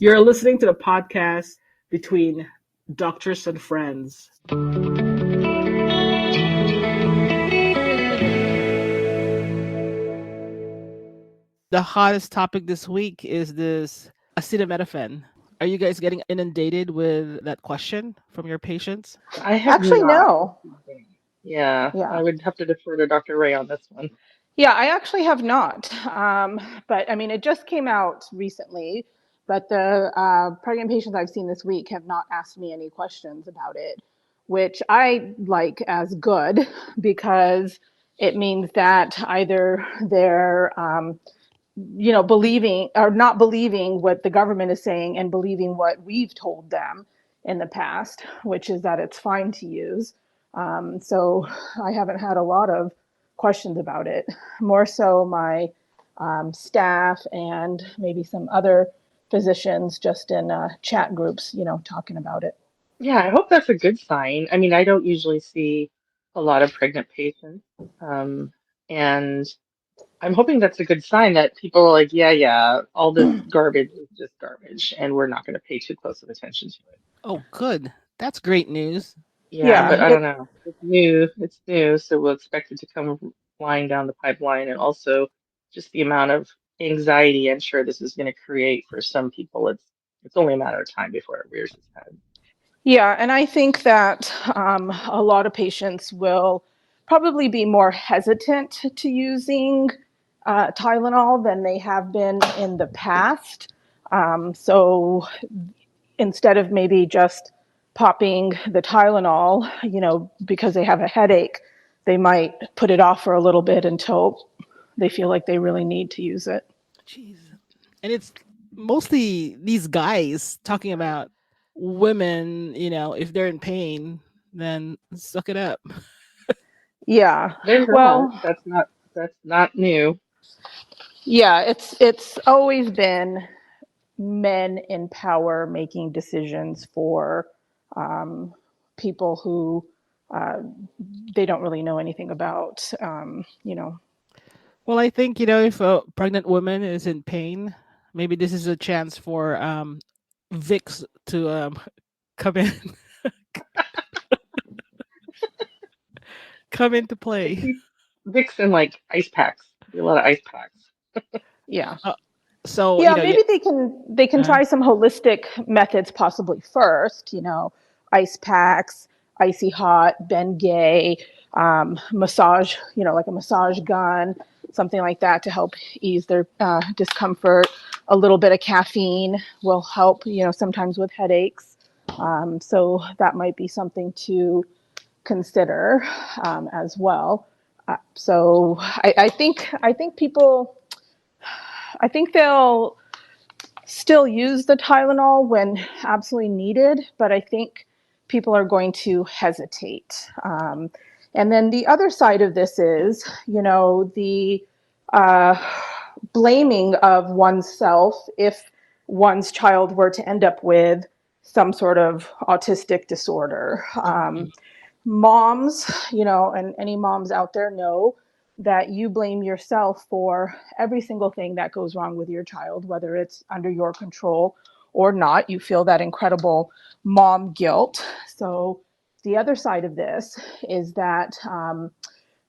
You're listening to the podcast between doctors and friends. The hottest topic this week is this acetaminophen. Are you guys getting inundated with that question from your patients? I have Actually, not. no. Yeah, Yeah. I would have to defer to Dr. Ray on this one. Yeah, I actually have not. But I mean, it just came out recently, but the pregnant patients I've seen this week have not asked me any questions about it, which I like as good because it means that either they're, believing or not believing what the government is saying and believing what we've told them in the past, which is that it's fine to use. So I haven't had a lot of questions about it. More so my staff and maybe some other physicians just in chat groups, talking about it. Yeah, I hope that's a good sign. I mean, I don't usually see a lot of pregnant patients. Um, and I'm hoping that's a good sign that people are like, yeah, yeah, all this garbage is just garbage, and we're not going to pay too close of attention to it. Oh, good. That's great news. Yeah, Yeah, but I don't know. It's new, so we'll expect it to come flying down the pipeline, and also just the amount of anxiety I'm sure this is going to create for some people. It's only a matter of time before it rears its head. yeah, and I think that a lot of patients will probably be more hesitant to using Tylenol than they have been in the past. So instead of maybe just popping the Tylenol, because they have a headache, they might put it off for a little bit until they feel like they really need to use it. Jeez. And it's mostly these guys talking about women, if they're in pain, then suck it up. Yeah. There's that. Well, That's not new. yeah, it's always been men in power making decisions for um, people who uh, they don't really know anything about. Well, I think, if a pregnant woman is in pain, maybe this is a chance for Vicks to come in come into play. Vicks and like ice packs. Be a lot of ice packs. Yeah. Uh, so, Yeah, yeah, maybe they can try some holistic methods possibly first, ice packs, icy hot, Bengay, massage, like a massage gun, something like that to help ease their discomfort. A little bit of caffeine will help, sometimes with headaches. So that might be something to consider as well. So I think people, I think they'll still use the Tylenol when absolutely needed, but I think people are going to hesitate. And then the other side of this is, the uh, blaming of oneself if one's child were to end up with some sort of autistic disorder. Moms, and any moms out there know that you blame yourself for every single thing that goes wrong with your child, whether it's under your control or not. You feel that incredible mom guilt. So, the other side of this is that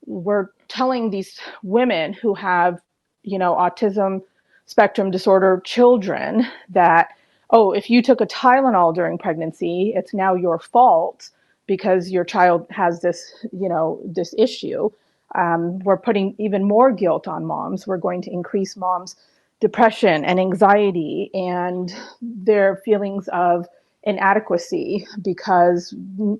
we're telling these women who have, autism spectrum disorder children that, oh, if you took a Tylenol during pregnancy, it's now your fault because your child has this, this issue. We're putting even more guilt on moms. We're going to increase moms' depression and anxiety and their feelings of inadequacy because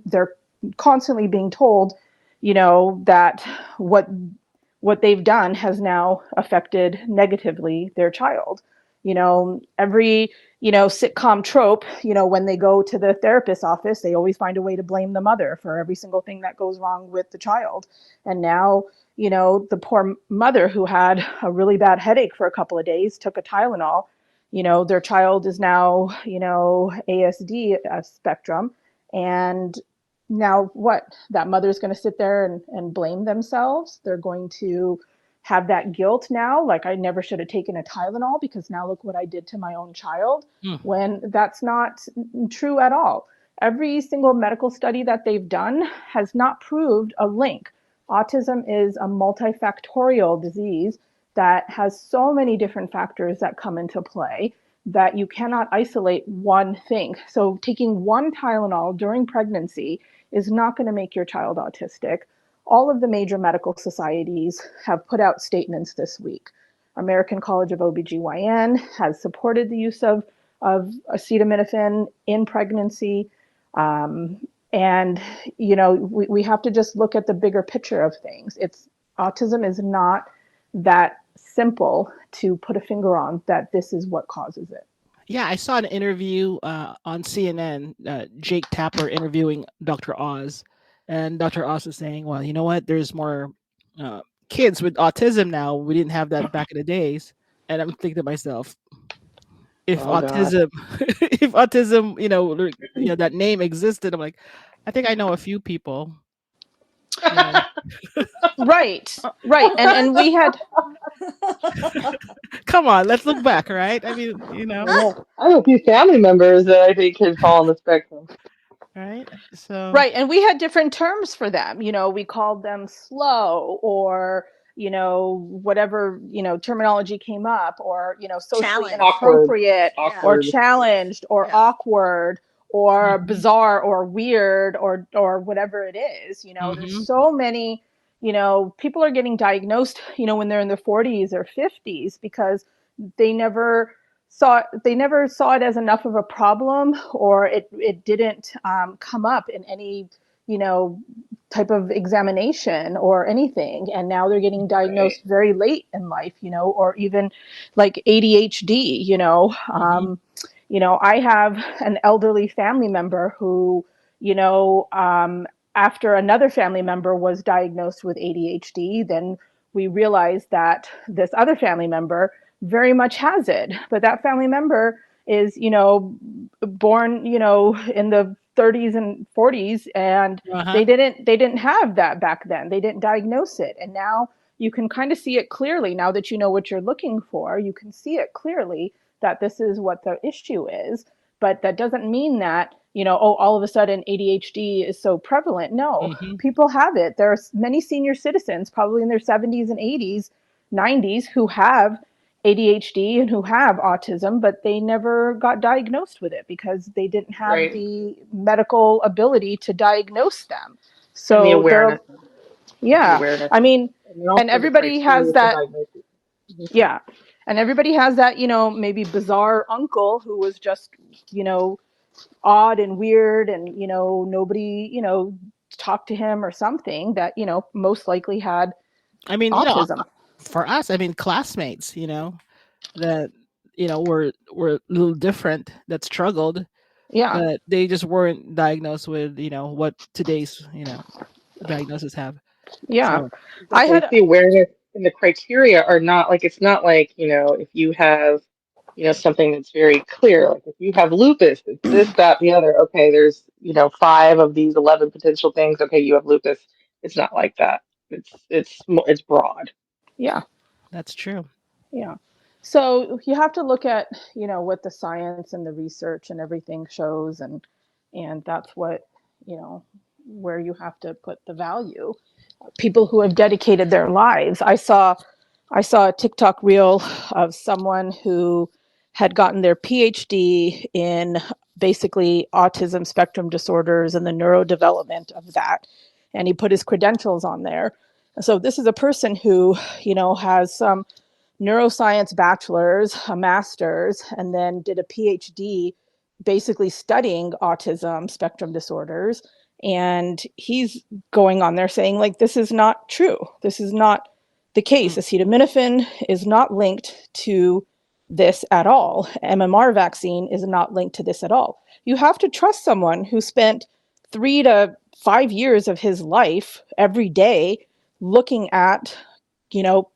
they're constantly being told, that what they've done has now affected negatively their child. Every, sitcom trope, when they go to the therapist's office, they always find a way to blame the mother for every single thing that goes wrong with the child. And now, the poor mother who had a really bad headache for a couple of days took a Tylenol. Their child is now, ASD spectrum. And now what? That mother's going to sit there and blame themselves. They're going to have that guilt now, like I never should have taken a Tylenol because now look what I did to my own child, Mm. when that's not true at all. Every single medical study that they've done has not proved a link. Autism is a multifactorial disease that has so many different factors that come into play that you cannot isolate one thing. So taking one Tylenol during pregnancy is not going to make your child autistic. All of the major medical societies have put out statements this week. American College of OBGYN has supported the use of acetaminophen in pregnancy. And, we have to just look at the bigger picture of things. Autism is not that simple to put a finger on that this is what causes it. Yeah, I saw an interview on CNN, Jake Tapper interviewing Dr. Oz, and Dr. Oz was saying, "Well, you know what? There's more uh, kids with autism now. We didn't have that back in the days." And I'm thinking to myself, if Oh God. autism, if autism, that name existed, I'm like, I think I know a few people. You know, Right, right. And we had, come on, let's look back, right? I mean, I have a few family members that I think could fall on the spectrum. right? So, right, and we had different terms for them. We called them slow, or whatever terminology came up, or socially Challenge. Awkward. inappropriate, Yeah. or Awkward. challenged, or Yeah. awkward, or mhm, bizarre, or weird, or whatever it is. There's mhm, so many. People are getting diagnosed when they're in their 40s or 50s because they never saw it as enough of a problem, or it didn't come up in any you know type of examination or anything, and now they're getting Right. diagnosed very late in life, or even like ADHD. mhm. I have an elderly family member who, after another family member was diagnosed with ADHD, then we realized that this other family member very much has it. But that family member is, born, in the 30s and 40s, and Uh-huh. they didn't have that back then. They didn't diagnose it. And now you can kind of see it clearly. Now that you know what you're looking for, you can see it clearly that this is what the issue is. But that doesn't mean that, oh, all of a sudden ADHD is so prevalent. No, Mhm. people have it. There are many senior citizens, probably in their 70s and 80s, 90s, who have ADHD and who have autism, but they never got diagnosed with it because they didn't have Right. the medical ability to diagnose them. And the So awareness. The yeah, awareness. I mean, And then and also the everybody has criteria for that, diagnosis. Mhm. yeah, and everybody has that, maybe bizarre uncle who was just, you know, odd and weird, and, nobody, talked to him or something, that, most likely had I mean, autism. for us, I mean, classmates, that were a little different, that struggled, Yeah, but they just weren't diagnosed with what today's diagnoses have. yeah. So, I Exactly. had, It's the awareness and the criteria are not like it's not like, if you have, something that's very clear, like if you have lupus, it's this, that, the other. Okay, there's, five of these 11 potential things. Okay, you have lupus. It's not like that. It's broad. yeah. that's true. Yeah. So you have to look at, what the science and the research and everything shows, and that's what, where you have to put the value. People who have dedicated their lives. I saw a TikTok reel of someone who had gotten their PhD in basically autism spectrum disorders and the neurodevelopment of that. And he put his credentials on there. So this is a person who, has some neuroscience bachelor's, a master's, and then did a PhD basically studying autism spectrum disorders. And he's going on there saying, like, this is not true. This is not the case. Mm, Acetaminophen is not linked to this at all. MMR vaccine is not linked to this at all. You have to trust someone who spent 3 to 5 years of his life every day looking at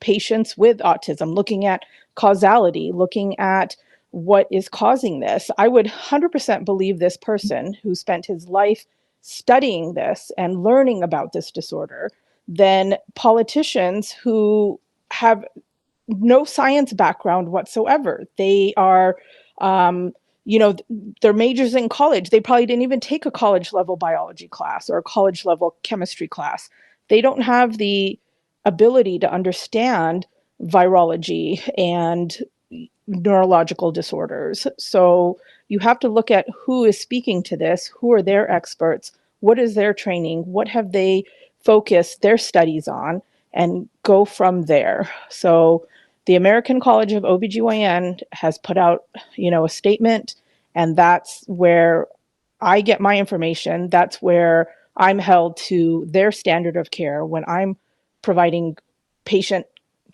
patients with autism, looking at causality, looking at what is causing this. I would 100% believe this person who spent his life studying this and learning about this disorder than politicians who have no science background whatsoever. They are, um, you know, their majors in college. They probably didn't even take a college level biology class or a college level chemistry class. They don't have the ability to understand virology and neurological disorders. So you have to look at who is speaking to this, who are their experts, what is their training, what have they focused their studies on, and go from there. So the American College of OBGYN has put out, a statement, and that's where I get my information. That's where I'm held to their standard of care when I'm providing patient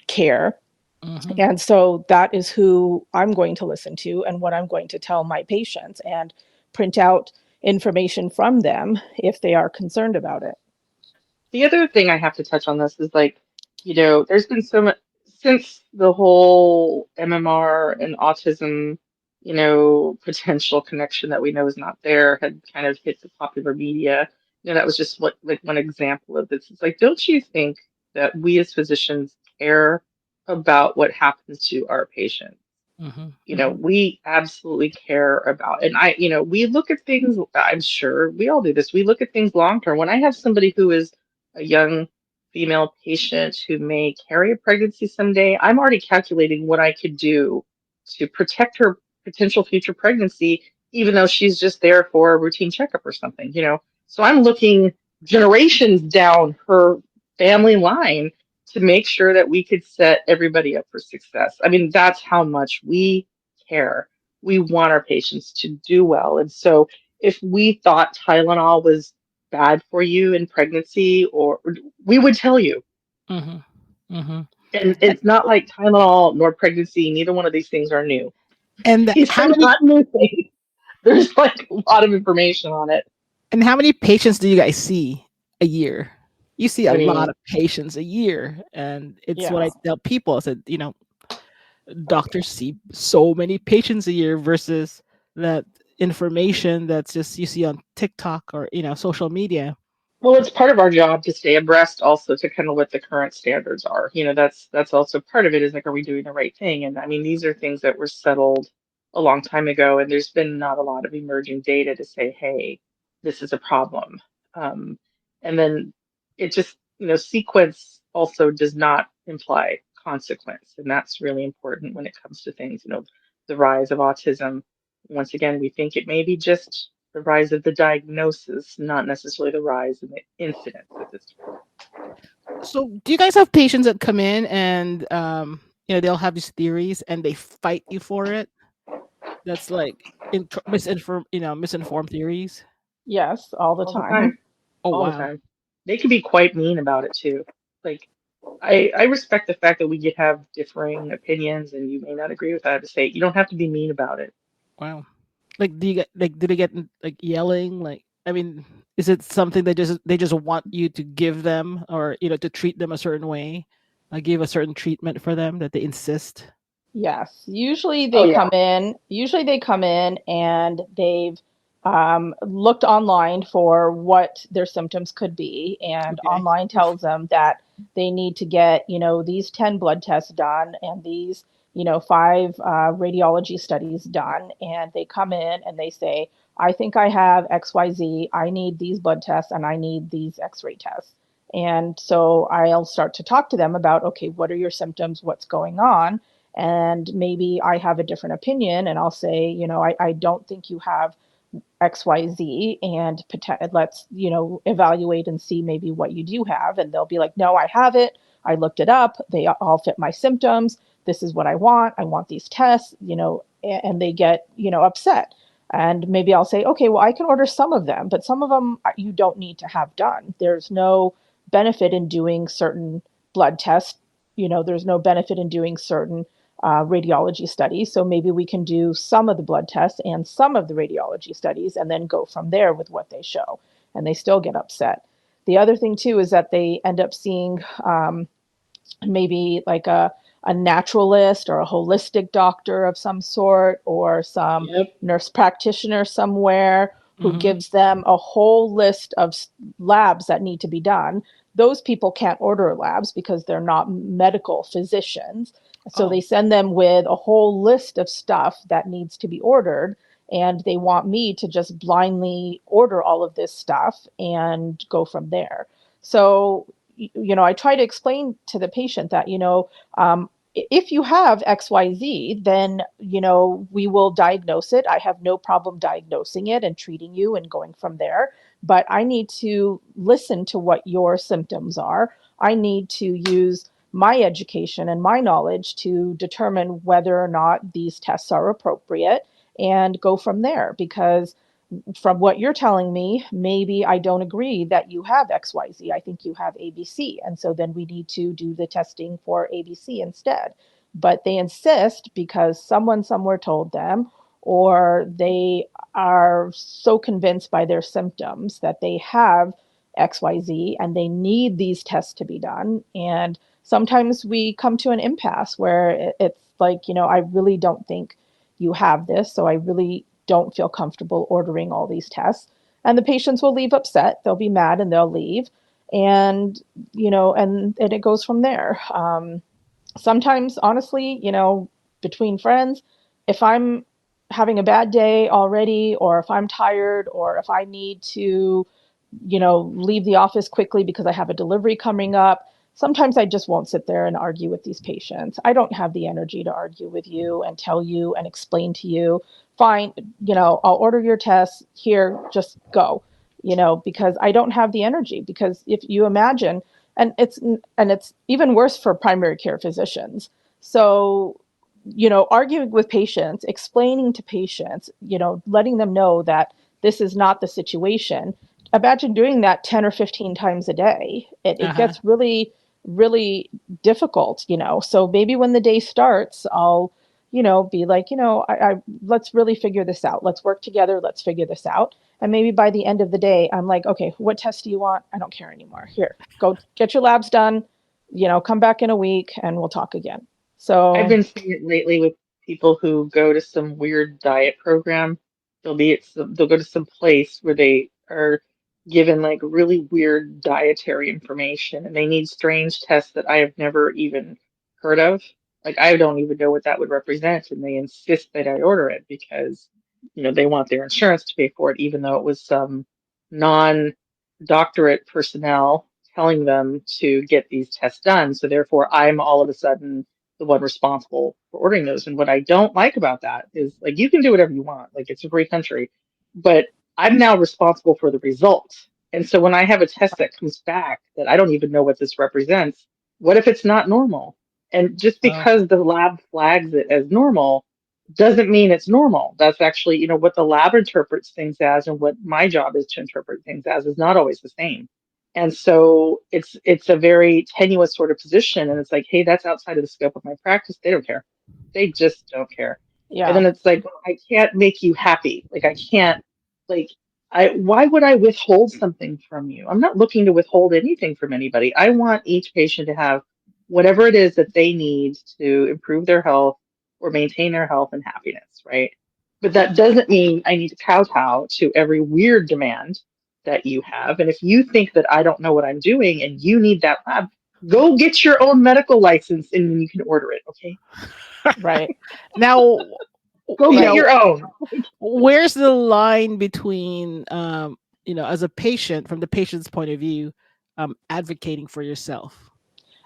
care. Hmm. And so that is who I'm going to listen to and what I'm going to tell my patients and print out information from them if they are concerned about it. The other thing I have to touch on this is like, there's been so much since the whole MMR and autism, potential connection that we know is not there had kind of hit the popular media. That was just what like one example of this. It's like, don't you think that we as physicians care about what happens to our patients? Hmm. Hmm. We absolutely care about, and we look at things, I'm sure we all do this. We look at things long term. When I have somebody who is a young female patient who may carry a pregnancy someday, I'm already calculating what I could do to protect her potential future pregnancy, even though she's just there for a routine checkup or something. So I'm looking generations down her family line to make sure that we could set everybody up for success. I mean, that's how much we care. We want our patients to do well. And so if we thought Tylenol was bad for you in pregnancy, or we would tell you. Hmm. Hmm. And it's not like Tylenol nor pregnancy, neither one of these things are new. And These how are many not new things. There's like a lot of information on it. and how many patients do you guys see a year? You see a I lot mean, of patients a year, and it's what Yeah. I tell people. I said, doctors see so many patients a year versus that information that's just you see on TikTok or social media. well, it's part of our job to stay abreast also to kind of what the current standards are. That's also part of it is like, are we doing the right thing? And I mean, these are things that were settled a long time ago, and there's been not a lot of emerging data to say, hey, this is a problem. Um, and then it just, sequence also does not imply consequence. And that's really important when it comes to things, the rise of autism. Once again, we think it may be just the rise of the diagnosis, not necessarily the rise in the incidence at this time. So, do you guys have patients that come in and they'll have these theories and they fight you for it? That's like misinformed theories. Yes, all the All the time. time, Oh all the wow, time. They can be quite mean about it too. Like, I respect the fact that we could have differing opinions and you may not agree with that to say you don't have to be mean about it. wow. Like, do they get like yelling? Like, I mean, is it something they just want you to give them or to treat them a certain way? Give a certain treatment for them that they insist. Yes, usually Oh they come yeah. in. Usually they come in and they've looked online for what their symptoms could be, and Okay. online tells them that they need to get these 10 blood tests done and these five radiology studies done, and they come in and they say, I think I have XYZ. I need these blood tests and I need these X-ray tests. And so I'll start to talk to them about, okay, what are your symptoms? What's going on? And maybe I have a different opinion, and I'll say, I don't think you have XYZ, and let's, evaluate and see maybe what you do have. And they'll be like, no, I have it. I looked it up. They all fit my symptoms. This is what I want. I want these tests, and they get, upset. And maybe I'll say, okay, well, I can order some of them, but some of them you don't need to have done. There's no benefit in doing certain blood tests. There's no benefit in doing certain radiology studies. So maybe we can do some of the blood tests and some of the radiology studies and then go from there with what they show. And they still get upset. The other thing, too, is that they end up seeing maybe like a naturalist or a holistic doctor of some sort, or some Yep. nurse practitioner somewhere who Hmm. gives them a whole list of labs that need to be done. those people can't order labs because they're not medical physicians. So they Oh, send them with a whole list of stuff that needs to be ordered, and they want me to just blindly order all of this stuff and go from there. So, I try to explain to the patient that, if you have XYZ, then, we will diagnose it. I have no problem diagnosing it and treating you and going from there. But I need to listen to what your symptoms are. I need to use my education and my knowledge to determine whether or not these tests are appropriate and go from there. Because from what you're telling me, maybe I don't agree that you have XYZ. I think you have ABC. And so then we need to do the testing for ABC instead. But they insist because someone somewhere told them, or they are so convinced by their symptoms that they have XYZ and they need these tests to be done. And sometimes we come to an impasse where it's like, I really don't think you have this. So I really don't feel comfortable ordering all these tests. And the patients will leave upset. They'll be mad and they'll leave. And, and it goes from there. Sometimes, honestly, between friends, if I'm having a bad day already, or if I'm tired, or if I need to, leave the office quickly because I have a delivery coming up, sometimes I just won't sit there and argue with these patients. I don't have the energy to argue with you and tell you and explain to you. Fine, I'll order your tests here, just go, because I don't have the energy. Because if you imagine, and it's even worse for primary care physicians. So, arguing with patients, explaining to patients, letting them know that this is not the situation. Imagine doing that 10 or 15 times a day. It uh-huh. gets really, really difficult. So maybe when the day starts, I'll, be like, I let's really figure this out. Let's work together. Let's figure this out. And maybe by the end of the day, I'm like, okay, what test do you want? I don't care anymore. Here, go get your labs done. Come back in a week and we'll talk again. I've So, been seeing it lately with people who go to some weird diet program. They'll go to some place where they are given like really weird dietary information and they need strange tests that I have never even heard of. Like I don't even know what that would represent, and they insist that I order it because, they want their insurance to pay for it, even though it was some non-doctorate personnel telling them to get these tests done. So therefore, I'm all of a sudden the one responsible for ordering those. And what I don't like about that is like you can do whatever you want, like it's a free country, but I'm now responsible for the result. And so when I have a test that comes back that I don't even know what this represents, what if it's not normal? And just Oh, because the lab flags it as normal doesn't mean it's normal. That's actually, what the lab interprets things as and what my job is to interpret things as is not always the same. And so it's a very tenuous sort of position. And it's like, hey, that's outside of the scope of my practice. They don't care. They just don't care. And yeah, then it's like, well, I can't make you happy. Like I can't like why would I withhold something from you? I'm not looking to withhold anything from anybody. I want each patient to have whatever it is that they need to improve their health or maintain their health and happiness, right? But that doesn't mean I need to kowtow to every weird demand that you have. And if you think that I don't know what I'm doing and you need that lab, go get your own medical license and then you can order it. Okay. right, now, Go you get right. your know, own. where's the line between, as a patient, from the patient's point of view, advocating for yourself?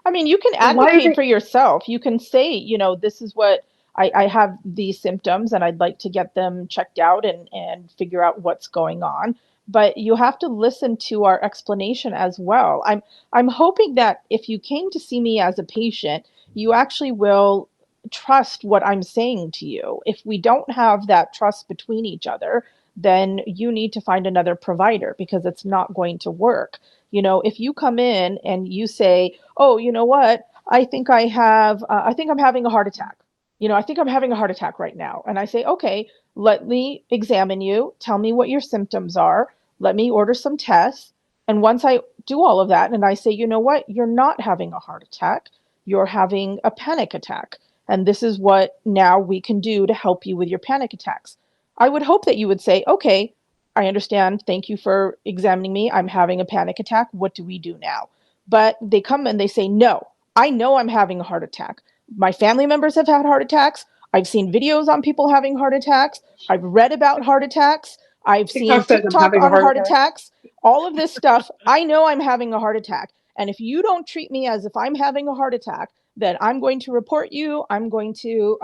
I mean, you can But why are advocate they? for yourself. You can say, this is what I have these symptoms and I'd like to get them checked out and figure out what's going on. But you have to listen to our explanation as well. I'm hoping that if you came to see me as a patient, you actually will trust what I'm saying to you. If we don't have that trust between each other, then you need to find another provider because it's not going to work. If you come in and you say, oh, you know what? I think I'm having a heart attack. I think I'm having a heart attack right now. And I say, okay, let me examine you. Tell me what your symptoms are. Let me order some tests. And once I do all of that and I say, you know what? You're not having a heart attack. You're having a panic attack. And this is what now we can do to help you with your panic attacks. I would hope that you would say, okay, I understand. Thank you for examining me. I'm having a panic attack. What do we do now? But they come and they say, no, I know I'm having a heart attack. My family members have had heart attacks. I've seen videos on people having heart attacks. I've read about heart attacks. I've TikTok seen says I'm TikTok having a on heart heart attack. attacks. All of this stuff, I know I'm having a heart attack. And if you don't treat me as if I'm having a heart attack, then I'm going to report you. I'm going to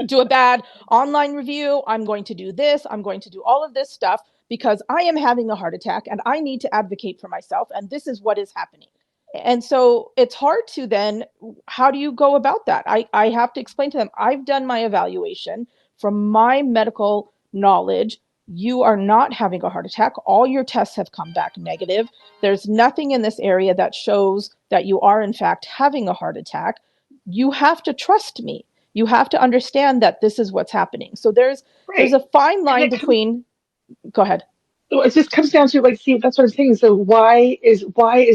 do a bad online review. I'm going to do this. I'm going to do all of this stuff because I am having a heart attack and I need to advocate for myself. And this is what is happening. And so it's hard to then, how do you go about that? I have to explain to them, I've done my evaluation from my medical knowledge. You are not having a heart attack. All your tests have come back negative. There's nothing in this area that shows that you are, in fact, having a heart attack. You have to trust me. You have to understand that this is what's happening. So there's Right. a fine And line it comes between, go ahead. Well, it just comes down to like, see, that's what I'm saying. So why is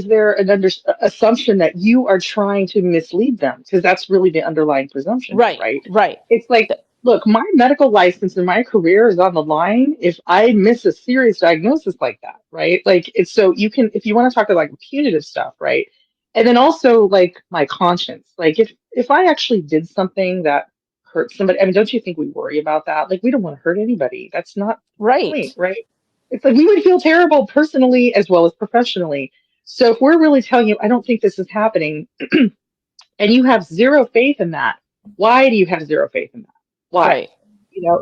there an assumption that you are trying to mislead them? Because that's really the underlying presumption here, Right, right? right. It's like, look, my medical license and my career is on the line if I miss a serious diagnosis like that, right? Like it's so you can if you want to talk about like punitive stuff, right? And then also like my conscience. Like if I actually did something that hurt somebody, I mean, don't you think we worry about that? Like we don't want to hurt anybody. That's not the point, Right, right? It's like we would feel terrible personally as well as professionally. So if we're really telling you, I don't think this is happening, and you have zero faith in that, why do you have zero faith in that? Why? right,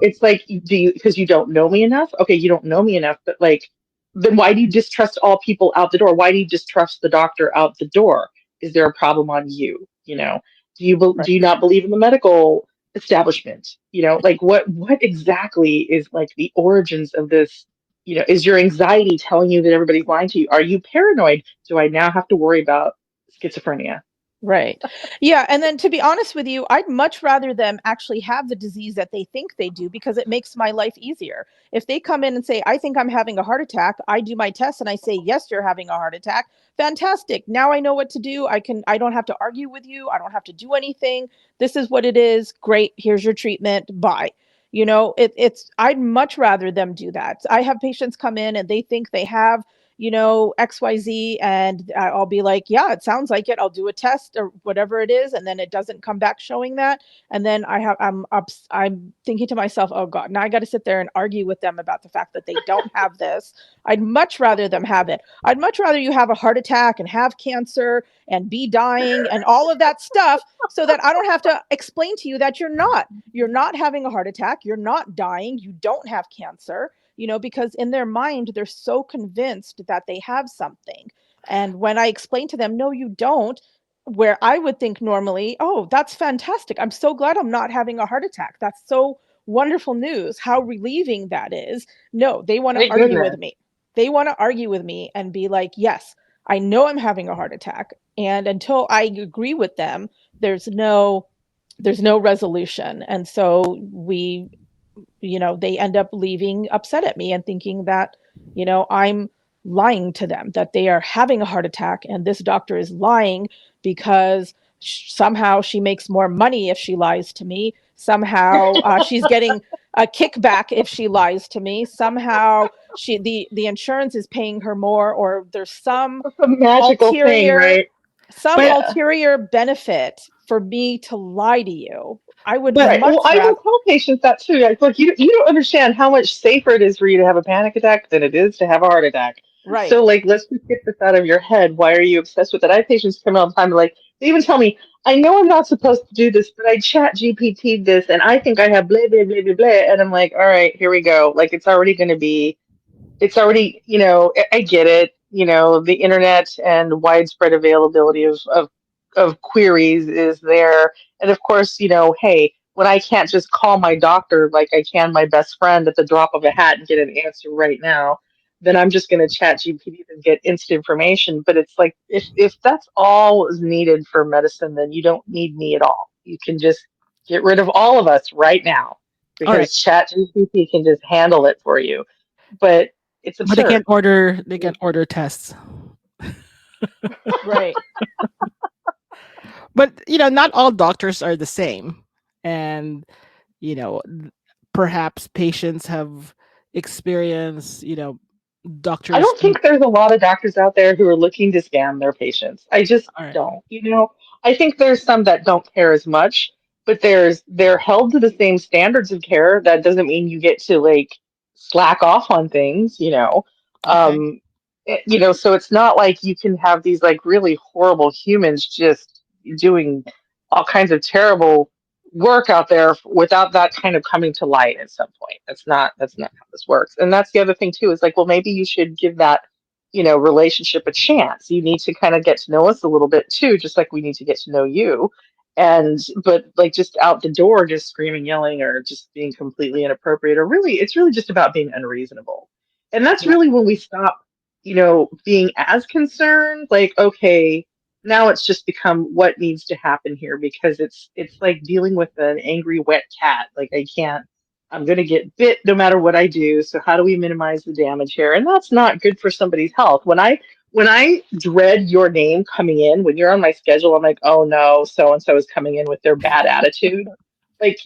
It's like, do you, because you don't know me enough? Okay, you don't know me enough, but like, then why do you distrust all people out the door? Why do you distrust the doctor out the door? Is there a problem on you? Do right, you not believe in the medical establishment? Like what exactly is like the origins of this? Is your anxiety telling you that everybody's lying to you? Are you paranoid? Do I now have to worry about schizophrenia? right. Yeah, and then to be honest with you, I'd much rather them actually have the disease that they think they do because it makes my life easier. If they come in and say, I think I'm having a heart attack, I do my test and I say, yes, you're having a heart attack. Fantastic. Now I know what to do. I don't have to argue with you. I don't have to do anything. This is what it is. Great. Here's your treatment. Bye. I'd much rather them do that. I have patients come in and they think they have XYZ, and I'll be like, yeah, it sounds like it. I'll do a test or whatever it is, and then it doesn't come back showing that. And then I'm thinking to myself, oh God, now I got to sit there and argue with them about the fact that they don't have this. I'd much rather them have it. I'd much rather you have a heart attack and have cancer and be dying and all of that stuff so that I don't have to explain to you that you're not having a heart attack, you're not dying, you don't have cancer, because in their mind, they're so convinced that they have something. And when I explain to them, no, you don't, where I would think normally, oh, that's fantastic. I'm so glad I'm not having a heart attack. That's so wonderful news. How relieving that is. No, they want to Thank argue with goodness. me. They want to argue with me and be like, yes, I know I'm having a heart attack. And until I agree with them, there's no resolution. And so they end up leaving upset at me and thinking that, I'm lying to them, that they are having a heart attack and this doctor is lying because somehow she makes more money if she lies to me. Somehow she's getting a kickback if she lies to me. Somehow the insurance is paying her more, or there's That's a magical thing, ulterior right? some But Yeah. ulterior benefit for me to lie to you. I would but Right. Well, much I will rather. tell patients that too. Like, look, you don't understand how much safer it is for you to have a panic attack than it is to have a heart attack. Right, So, like, let's just get this out of your head. Why are you obsessed with it? I have patients come in all the time, like, they even tell me, I know I'm not supposed to do this, but I chat GPT this and I think I have blah, blah, blah, blah, blah. And I'm like, all right, here we go. Like, it's already, I get it, the internet and widespread availability of queries is there. And of course, hey, when I can't just call my doctor like I can my best friend at the drop of a hat and get an answer right now, then I'm just going to chat GPT and get instant information. But it's like, if that's all is needed for medicine, then you don't need me at all. You can just get rid of all of us right now all right, because chat GPT can just handle it for you. But it's but they absurd. can't order tests. right, But not all doctors are the same, and you know, perhaps patients have experienced I doctors don't can. think there's a lot of doctors out there who are looking to scam their patients. I just All right. don't. I think there's some that don't care as much, but they're held to the same standards of care. That doesn't mean you get to like slack off on things. Okay. Um, so it's not like you can have these like really horrible humans just doing all kinds of terrible work out there without that kind of coming to light at some point. That's not how this works. And that's the other thing too, is like, well, maybe you should give that relationship a chance. You need to kind of get to know us a little bit too, just like we need to get to know you. And but like just out the door, just screaming, yelling, or just being completely inappropriate, or really, it's really just about being unreasonable. And that's Yeah. really when we stop being as concerned, like, okay, now it's just become what needs to happen here because it's like dealing with an angry wet cat. Like I'm going to get bit no matter what I do. So how do we minimize the damage here? And that's not good for somebody's health. When I dread your name coming in, when you're on my schedule, I'm like, oh no, so and so is coming in with their bad attitude. Like,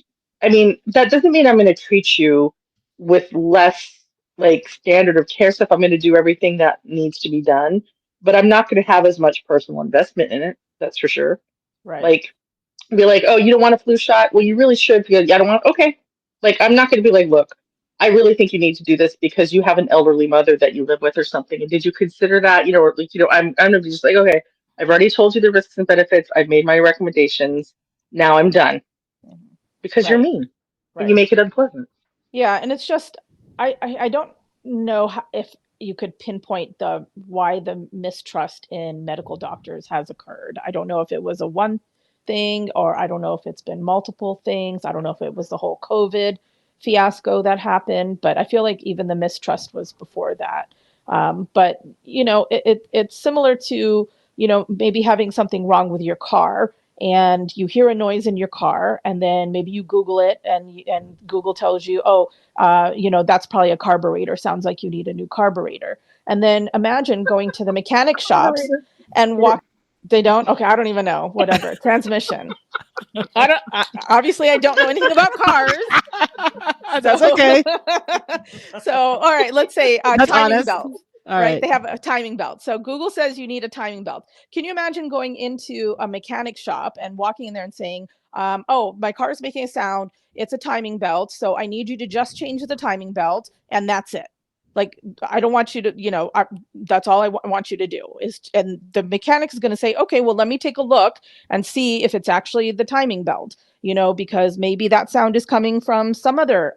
I mean, that doesn't mean I'm going to treat you with less like standard of care stuff. I'm going to do everything that needs to be done, but I'm not going to have as much personal investment in it. That's for sure. Right. Like, be like, oh, you don't want a flu shot? Well, you really should because I don't want. Okay, like I'm not going to be like, look, I really think you need to do this because you have an elderly mother that you live with or something. And did you consider that? Or like, I'm going to be just like, okay, I've already told you the risks and benefits. I've made my recommendations. Now I'm done Mhm. because you're Right. mean and you Right. make it unpleasant. Yeah, and it's just I don't know if you could pinpoint the why the mistrust in medical doctors has occurred. I don't know if it was a one thing, or I don't know if it's been multiple things. I don't know if it was the whole COVID fiasco that happened, but I feel like even the mistrust was before that. But it's similar to maybe having something wrong with your car, and you hear a noise in your car, and then maybe you Google it, and Google tells you, oh, that's probably a carburetor. Sounds like you need a new carburetor. And then imagine going to the mechanic shops Carburetor. and walk. They don't. Okay, I don't even know. Whatever, transmission. I don't. Obviously, I don't know anything about cars. So, That's okay. so all right. Let's say a That's timing honest. belt. All Right? right. They have a timing belt. So Google says you need a timing belt. Can you imagine going into a mechanic shop and walking in there and saying, "Oh, my car is making a sound. It's a timing belt. So I need you to just change the timing belt, and that's it." Like, I don't want you to, that's all I want you to do is, and the mechanic is going to say, okay, well, let me take a look and see if it's actually the timing belt, because maybe that sound is coming from some other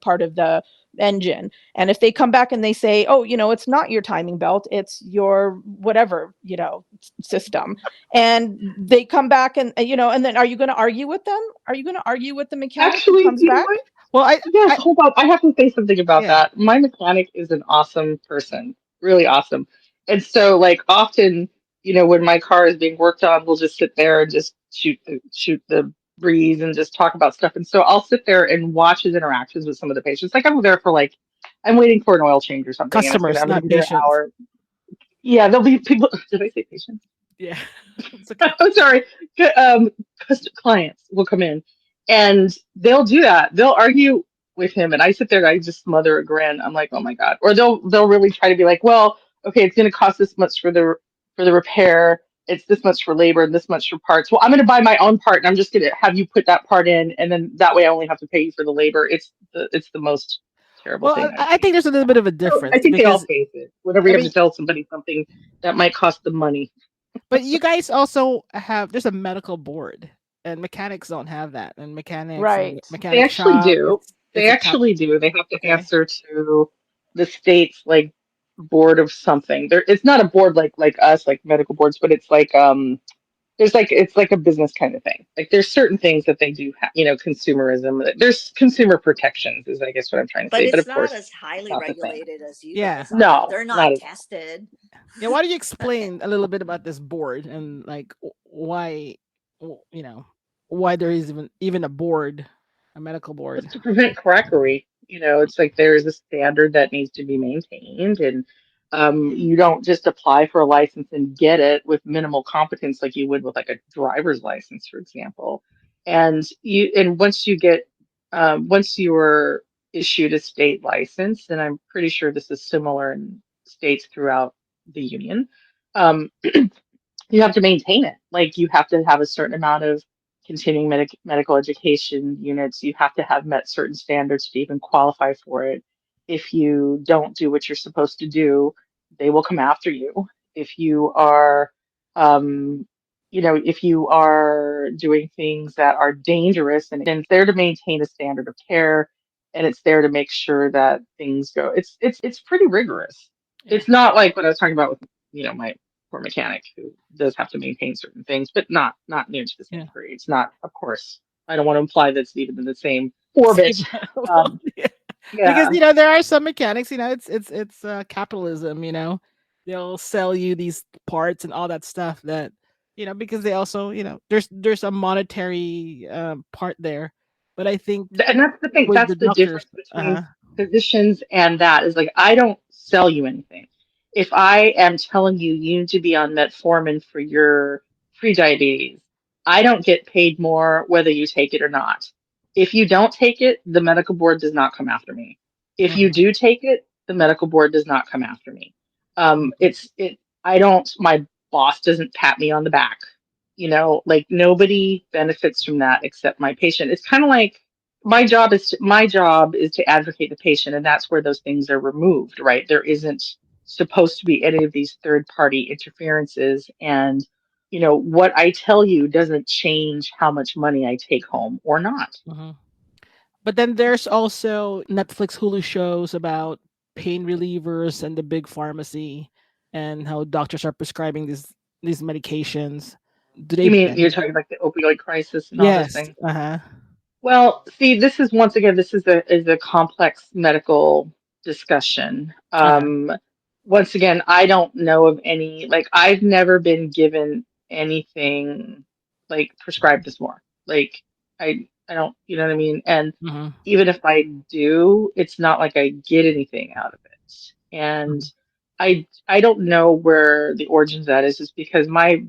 part of the engine. And if they come back and they say, oh, it's not your timing belt, it's your whatever, system. And they come back and then are you going to argue with them? Are you going to argue with the mechanic who Actually, comes you know back? what? Well, Yes, hold on. I have to say something about yeah. that. My mechanic is an awesome person, really awesome. And so, like, often, when my car is being worked on, we'll just sit there and just shoot the breeze and just talk about stuff. And so I'll sit there and watch his interactions with some of the patients. Like, I'm there for like, I'm waiting for an oil change or something, and Customers, I'm gonna not be there an patients. hour. Yeah, there'll be people. Did I say patients? Yeah. It's okay. I'm sorry. Um, Clients will come in and they'll do that. They'll argue with him, and I sit there and I just smother a grin. I'm like, oh my god. Or they'll really try to be like, well, okay, it's going to cost this much for the repair. It's this much for labor and this much for parts. Well, I'm going to buy my own part, and I'm just going to have you put that part in, and then that way I only have to pay you for the labor. It's the most terrible Well, thing I've I think seen. there's a little bit of a So I difference think they all because face it. Whenever I you have to mean, tell somebody something that might cost them money. but you guys also have there's a medical board, and mechanics don't have that. And mechanics and Right. They mechanic actually shop, do. it's They a top. actually do. They have to Okay. answer to the state's like board of something. It's not a board like us, like medical boards, but it's like it's like a business kind of thing. Like there's certain things that they do have, consumerism. There's consumer protections, is I guess what I'm trying to But say. But it's of not course, as it's highly not the same. regulated as you Yeah. guys are. No, They're not not at all. tested. Yeah. Why don't you explain a little bit about this board and like why, you know, why there is even a board, a medical board? Just to prevent quackery. It's like there's a standard that needs to be maintained, and you don't just apply for a license and get it with minimal competence like you would with like a driver's license, for example. And once you get, once you're issued a state license, and I'm pretty sure this is similar in states throughout the union. Um, you have to maintain it. Like you have to have a certain amount of continuing medical education units. You have to have met certain standards to even qualify for it. If you don't do what you're supposed to do, they will come after you. If you are, um, if you are doing things that are dangerous, and it's there to maintain a standard of care, and it's there to make sure that things go. It's pretty rigorous. Yeah. It's not like what I was talking about with my poor mechanic who does have to maintain certain things, but not near to the same Yeah. degree. It's not, of course. I don't want to imply that's even in the same orbit. Same level. Um, Yeah. Because yeah, there are some mechanics, it's capitalism, they'll sell you these parts and all that stuff that because they also there's a monetary part there, but I think And that's the thing. with That's the the doctors. difference between Uh-huh. physicians and that is like, I don't sell you anything. If I am telling you you need to be on metformin for your pre-diabetes, I don't get paid more whether you take it or not. If you don't take it, the medical board does not come after me. If you Mhm. do take it, the medical board does not come after me. Mhm. I don't, my boss doesn't pat me on the back. Like nobody benefits from that except my patient. It's kind of like my job is to advocate the patient, and that's where those things are removed, right? There isn't supposed to be any of these third party interferences, and what I tell you doesn't change how much money I take home or not. Mhm. But then there's also Netflix, Hulu shows about pain relievers and the big pharmacy and how doctors are prescribing these medications. Do they You mean you're benefit? talking like the opioid crisis and all those Yes. things? Uh-huh. Well, see, this is once again, this is a complex medical discussion. Uh-huh. Once again, I don't know of any, like, I've never been given anything like prescribed this more. Like, I don't, you know what I mean? And Mhm. even if I do, it's not like I get anything out of it. And Mhm. I don't know where the origins of that is because my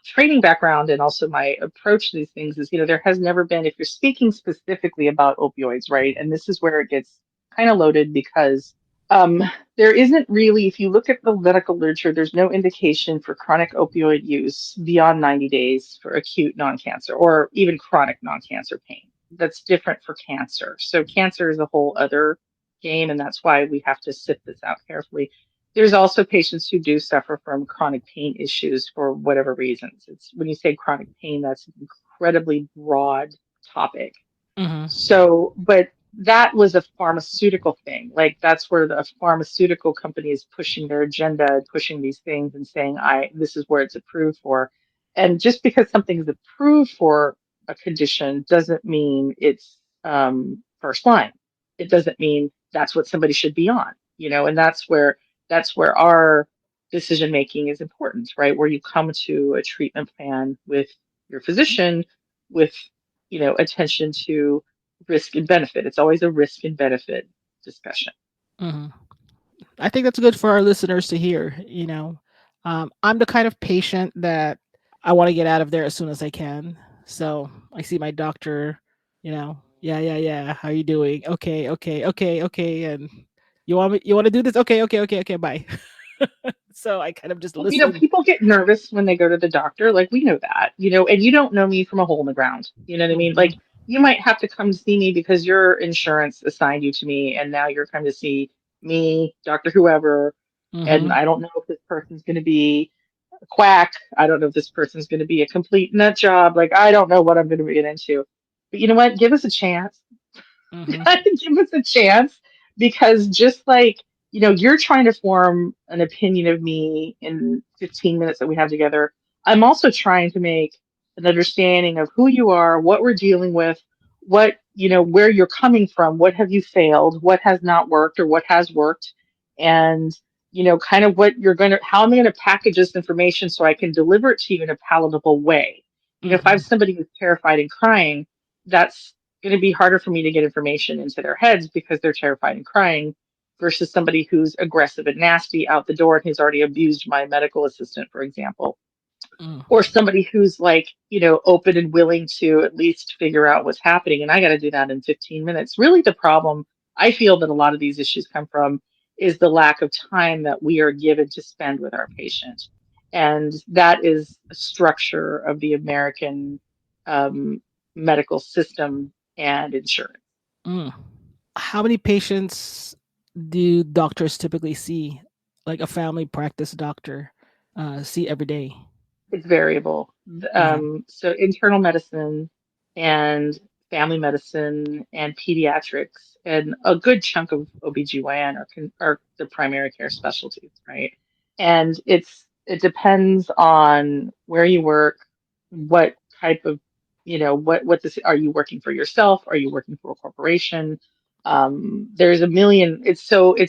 training background and also my approach to these things is, there has never been, if you're speaking specifically about opioids, right? And this is where it gets kind of loaded because um, there isn't really, if you look at the medical literature, there's no indication for chronic opioid use beyond 90 days for acute non-cancer or even chronic non-cancer pain. That's different for cancer. So cancer is a whole other game, and that's why we have to sift this out carefully. There's also patients who do suffer from chronic pain issues for whatever reasons. It's when you say chronic pain, that's an incredibly broad topic. Mhm. So, but that was a pharmaceutical thing. Like that's where the pharmaceutical company is pushing their agenda, pushing these things and saying, this is where it's approved for. And just because something is approved for a condition doesn't mean it's first line. It doesn't mean that's what somebody should be on, and that's where our decision making is important, right? Where you come to a treatment plan with your physician with, attention to risk and benefit. It's always a risk and benefit discussion. Mhm. I think that's good for our listeners to hear. I'm the kind of patient that I want to get out of there as soon as I can. So I see my doctor. Yeah, yeah, yeah. How you doing? Okay, okay, okay, okay. And you want to do this? Okay, okay, okay, okay. Bye. So I kind of just Well, listen. people get nervous when they go to the doctor. Like we know that, and you don't know me from a hole in the ground. You know what I mean? Hmm. Like you might have to come see me because your insurance assigned you to me, and now you're coming to see me, Doctor Whoever, and Hmm. I don't know if this person's going to be a quack. I don't know if this person's going to be a complete nut job. Like I don't know what I'm going to get into. But you know what? Give us a chance. Hmm. Give us a chance because just like you're trying to form an opinion of me in 15 minutes that we have together, I'm also trying to make an understanding of who you are, what we're dealing with, what where you're coming from, what have you failed, what has not worked or what has worked, and kind of what you're going to how am I going to package this information so I can deliver it to you in a palatable way. If I Hmm. have somebody who's terrified and crying, that's going to be harder for me to get information into their heads because they're terrified and crying versus somebody who's aggressive and nasty out the door and who's already abused my medical assistant, for example, or somebody who's like, open and willing to at least figure out what's happening. And I got to do that in 15 minutes. Really, the problem I feel that a lot of these issues come from is the lack of time that we are given to spend with our patient. And that is a structure of the American um, medical system and insurance. Mm. How many patients do doctors typically see, like a family practice doctor, see every day? It's variable. Uh-huh. So internal medicine and family medicine and pediatrics and a good chunk of OBGYN are the primary care specialties, right? And it depends on where you work, what type of, what this, are you working for yourself? Are you working for a corporation? There's a million, it's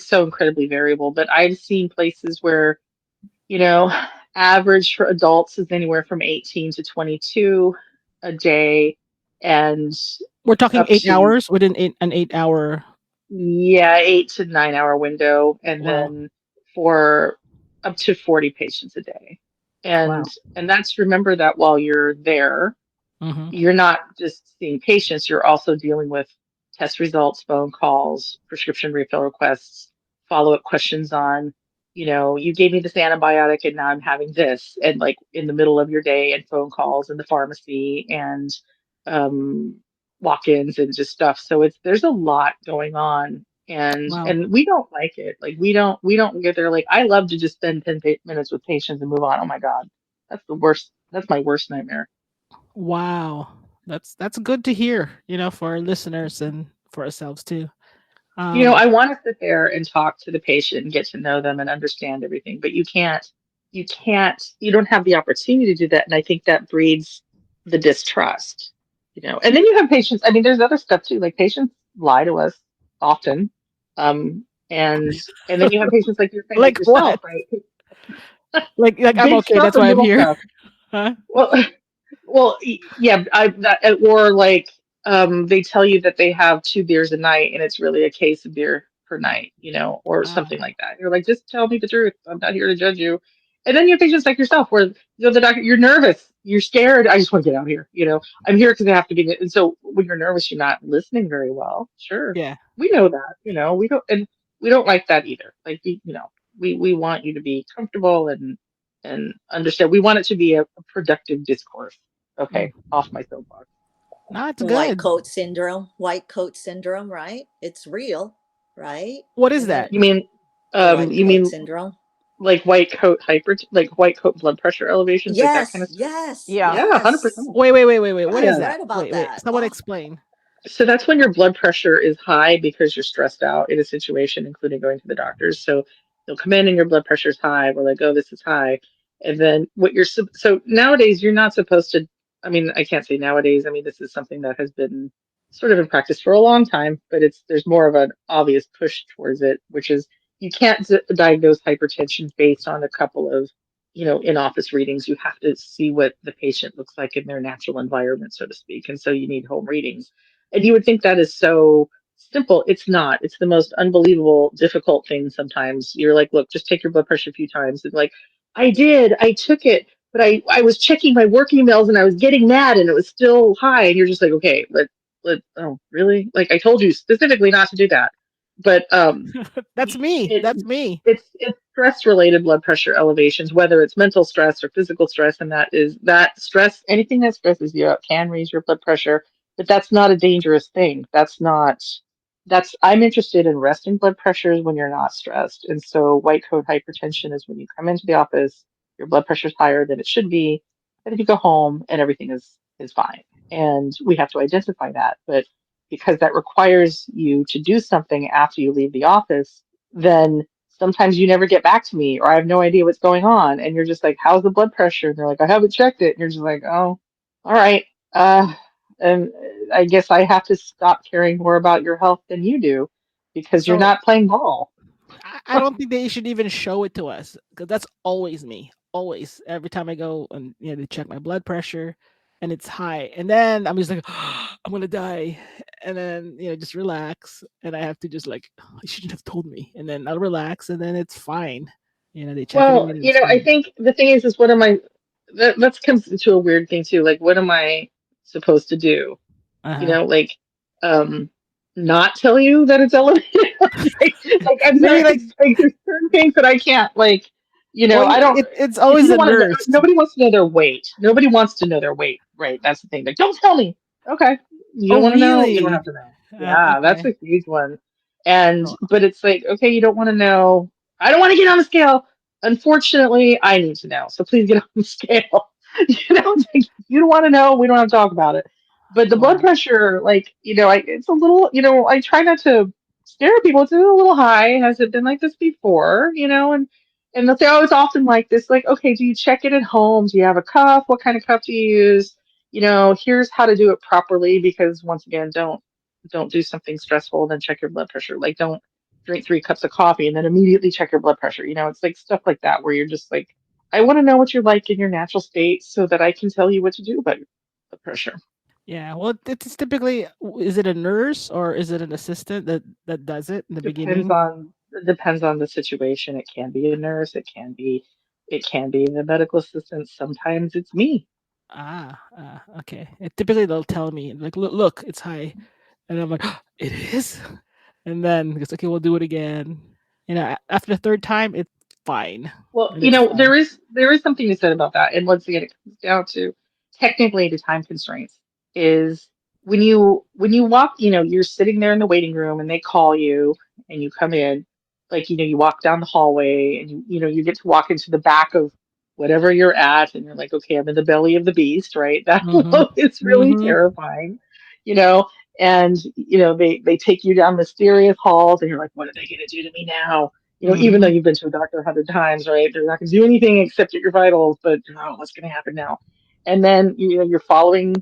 so incredibly variable, but I've seen places where you know, average for adults is anywhere from 18 to 22 a day and We're talking up eight to, hours within an 8 hour. yeah, 8 to 9 hour window. And Wow. then for up to 40 patients a day. And Wow. and that's remember that while you're there, Hmm. you're not just seeing patients, you're also dealing with test results, phone calls, prescription refill requests, follow-up questions on, you gave me this antibiotic and now I'm having this, and like in the middle of your day, and phone calls in the pharmacy and um, walk-ins and just stuff. So there's a lot going on. And Wow. and we don't like it. Like we don't get there. Like I love to just spend 10 minutes with patients and move on. Oh my God. That's the worst. That's my worst nightmare. Wow. That's good to hear, for our listeners and for ourselves too. I Um, want to sit there and talk to the patient and get to know them and understand everything, but you don't have the opportunity to do that. And I think that breeds the distrust. And then you have patients, I mean, there's other stuff too, like patients lie to us often. Um, and and then you have patients like you're saying, like like what? yourself, right? Like I'm Big okay. stuff That's or why I'm little here. stuff. Huh? Well, yeah, or like they tell you that they have 2 beers a night and it's really a case of beer per night, or Ah, something like that. You're like, just tell me the truth. I'm not here to judge you. And then you have patients like yourself where the doctor, you're nervous, you're scared. I just want to get out here. I'm here because I have to be. And so when you're nervous, you're not listening very well. Sure, yeah. we know that. We don't like that either. Like we want you to be comfortable and understand. We want it to be a productive discourse. Mm. Okay, off my soapbox. No, it's White good. coat syndrome, white coat syndrome, right? It's real, right? What is And then that? You mean, white you coat mean syndrome. like like white coat blood pressure elevations, like that kind Yes, of stuff? yes, Yeah. Yeah, yes. 100%. Wait. What is I've Yeah. that? read about Wait. that. Someone Oh, explain. So that's when your blood pressure is high because you're stressed out in a situation, including going to the doctors. So you'll come in and your blood pressure is high. We're like, oh, this is high. And then so nowadays you're not supposed to, I mean, I can't say nowadays. I mean, this is something that has been sort of in practice for a long time, but there's more of an obvious push towards it, which is you can't diagnose hypertension based on a couple of, in-office readings. You have to see what the patient looks like in their natural environment, so to speak. And so you need home readings. And you would think that is so simple. It's not. It's the most unbelievable, difficult thing sometimes. You're like, look, just take your blood pressure a few times. And like, I did, I took it, but I was checking my work emails and I was getting mad and it was still high. And you're just like, okay, oh, really? Like I told you specifically not to do that. But That's me. it That's me. it's stress related blood pressure elevations, whether it's mental stress or physical stress, and that stress, anything that stresses you out can raise your blood pressure, but that's not a dangerous thing. That's I'm interested in resting blood pressures when you're not stressed. And so white coat hypertension is when you come into the office, your blood pressure is higher than it should be, and then you go home and everything is fine. And we have to identify that. But because that requires you to do something after you leave the office, then sometimes you never get back to me or I have no idea what's going on. And you're just like, how's the blood pressure? And they're like, I haven't checked it. And you're just like, oh, all right. Uh, and I guess I have to stop caring more about your health than you do because you're So not playing ball. I don't think they should even show it to us because that's always me. Always, every time I go and they check my blood pressure, and it's high, and then I'm just like, I'm gonna die, and then just relax, and I have to just like, you shouldn't have told me, and then I'll relax, and then it's fine. They check it Well, again, and it's I fine. think the thing is what am I, that comes into a weird thing too. Like, what am I supposed to do? Uh You huh. know, like, um, not tell you that it's elevated. Like I'm Maybe sorry, like, it's like there's certain things that I can't like, well, I don't. it's If always you a don't want to know, nurse. nobody wants to know their weight. Nobody wants to know their weight, right? That's the thing. Like, don't tell me. Okay, you don't Oh, want to know. You don't really? have to know. Yeah, that's Okay. a huge one. And Oh, but it's like, okay, you don't want to know. I don't want to get on the scale. Unfortunately, I need to know. So please get on the scale. It's like, if you don't want to know, we don't have to talk about it. But the blood wow. pressure, like, it's a little, I try not to scare people. It's a little high. Has it been like this before? And they'll say, oh, it's often like this. Like, okay, do you check it at home? Do you have a cuff? What kind of cuff do you use? Here's how to do it properly. Because once again, don't do something stressful, then check your blood pressure. Like, don't drink 3 cups of coffee and then immediately check your blood pressure. It's like stuff like that where you're just like, I want to know what you're like in your natural state so that I can tell you what to do about your blood pressure. Yeah. Well, it's typically, is it a nurse or is it an assistant that does it in the Depends beginning? on depends on the situation. It can be a nurse. It can be the medical assistant. Sometimes it's me. Okay. Typically, they'll tell me like, look, it's high, and I'm like, it is, and then it's okay. We'll do it again. After the third time, it's fine, Well, and it's fine. there is something to say about that. And once again, it comes down to technically the time constraints. Is when you walk, you're sitting there in the waiting room and they call you and you come in, like you walk down the hallway and you get to walk into the back of whatever you're at and you're like, okay, I'm in the belly of the beast, right? That Mm-hmm. alone is really Mm-hmm. terrifying, you know. And they take you down mysterious halls and you're like, what are they gonna do to me now? Even though Mm-hmm. you've been to a doctor 100 times, right? They're not going to do anything except at your vitals, but oh, what's going to happen now? And then, you're following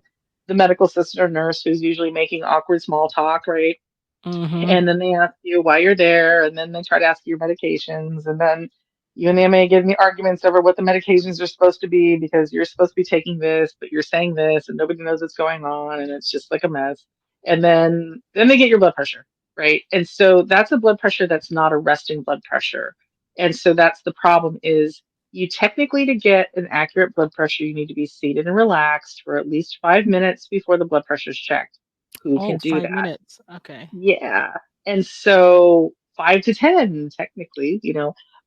the medical assistant or nurse who's usually making awkward small talk, right? Mm-hmm. And then they ask you why you're there, and then they try to ask you your medications, and then you and they may get into arguments over what the medications are supposed to be because you're supposed to be taking this, but you're saying this, and nobody knows what's going on, and it's just like a mess. And then they get your blood pressure, right? And so that's a blood pressure that's not a resting blood pressure. And so that's the problem is you technically to get an accurate blood pressure, you need to be seated and relaxed for at least 5 minutes before the blood pressure is checked. Who can Oh, do five that? minutes. Okay. Yeah. And so 5 to 10, technically,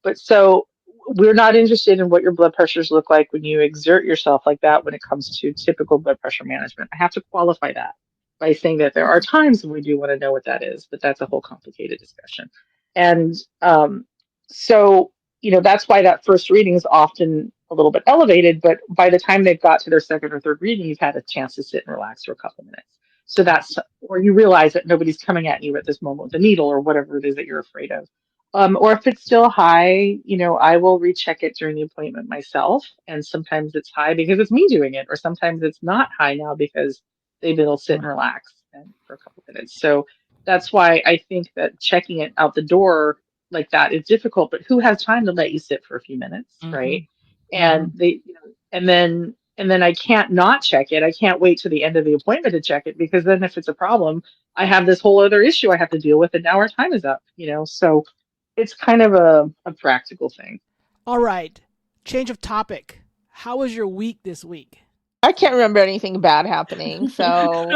but so we're not interested in what your blood pressures look like when you exert yourself like that when it comes to typical blood pressure management. I have to qualify that by saying that there are Okay. times when we do want to know what that is, but that's a whole complicated discussion. And so, that's why that first reading is often a little bit elevated, but by the time they've got to their second or third reading, you've had a chance to sit and relax for a couple minutes. So Ah. that's, or you realize that nobody's coming at you at this moment with a needle or whatever it is that you're afraid of. Or if it's still high, I will recheck it during the appointment myself. And sometimes it's high because it's me doing it, or sometimes it's not high now because they've been able to sit and relax and for a couple minutes. So that's why I think that checking it out the door like that is difficult. But who has time to let you sit for a few minutes, Mm-hmm. right? Mm-hmm. And and then I can't not check it. I can't wait to the end of the appointment to check it because then if it's a problem, I have this whole other issue I have to deal with, and now our time is up. So it's kind of a practical thing. All right. Change of topic. How was your week this week? I can't remember anything bad happening. So,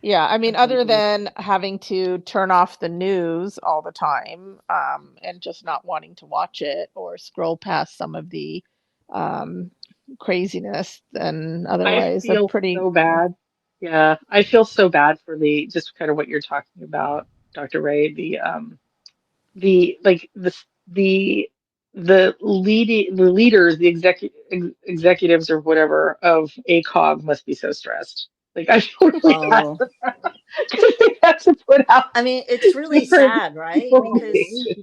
yeah, I mean, That's other easy. than having to turn off the news all the time, and just not wanting to watch it or scroll past some of the um, craziness, then I otherwise, a feel pretty. so bad. Yeah, I feel so bad for the just kind of what you're talking about, Dr. Ray. The like the leaders, the executives or whatever of ACOG must be so stressed. Like I feel really bad Oh, for them because they have to put out I mean, it's really different sad, right? Because information.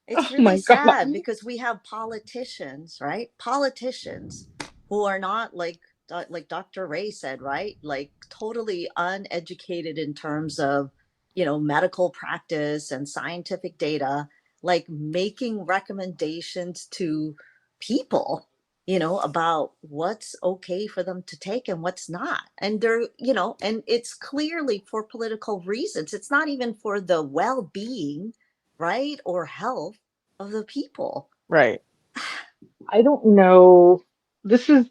it's Oh really my God. sad because we have politicians, right? Politicians who are not like Dr. Ray said, right? Like totally uneducated in terms of, medical practice and scientific data, like making recommendations to people, about what's okay for them to take and what's not. And and it's clearly for political reasons. It's not even for the well-being, right, or health of the people. Right. I don't know. This is